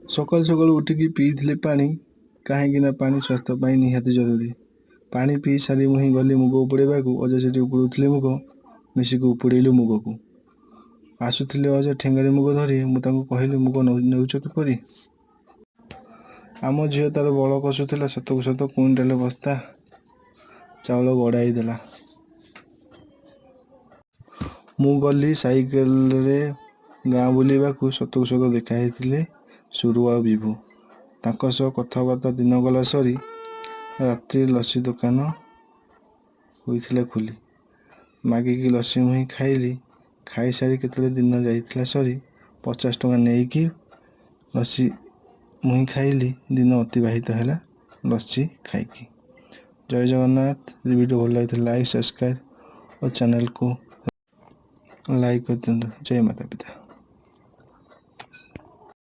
सकाल सकाल उठिकी पीथिले पानी काहीँकिना पानी स्वास्थ्य ପାଇଁ ନିହାତି ଜରୁରୀ। ପାଣି ପିଇ ସାରି ମୁହିଁ ଗଲି ମୁଗ ଉପୁଡ଼େଇବାକୁ। ଅଜା ସେଠି ଉପୁଡ଼ୁଥିଲେ ମୁଗ, ମିଶିକି ଉପୁଡ଼େଇଲୁ ମୁଗକୁ। ଆସୁଥିଲେ ଅଜା ଠେଙ୍ଗାରେ ମୁଗ ଧରି। ମୁଁ ତାଙ୍କୁ କହିଲି, ମୁଗ ନେଉଛ କିପରି? ଆମ ଝିଅ ତାର ବଳ କଷୁଥିଲା। ସତକୁ ସତ କୁଇଣ୍ଟାଲ ବସ୍ତା ଚାଉଳ ଗଡ଼ାଇ ଦେଲା। ମୁଁ ଗଲି ସାଇକେଲରେ ଗାଁ ବୁଲିବାକୁ। ସତକୁ ସତ ଦେଖା ହେଇଥିଲେ ସୁରୁ ଆଉ ବିଭୁ। ତାଙ୍କ ସହ କଥାବାର୍ତ୍ତା ଦିନ ଗଲା ସରି। ରାତ୍ରି ଲସି ଦୋକାନ ହୋଇଥିଲା ଖୋଲି। ମାଗିକି ଲସି ମୁହିଁ ଖାଇଲି। ଖାଇସାରି କେତେବେଳେ ଦିନ ଯାଇଥିଲା ସରି। 50 ଟଙ୍କା ନେଇକି ଲସି ମୁହିଁ ଖାଇଲି। ଦିନ ଅତିବାହିତ ହେଲା ଲସି ଖାଇକି। ଜୟ ଜଗନ୍ନାଥ। ଭିଡ଼ିଓ ଭଲ ଲାଗିଥିଲା ଲାଇକ୍, ସବସ୍କ୍ରାଇବ୍ ଓ ଚ୍ୟାନେଲକୁ ଲାଇକ୍ କରିଦିଅନ୍ତୁ। ଜୟ ମାତା ପିତା।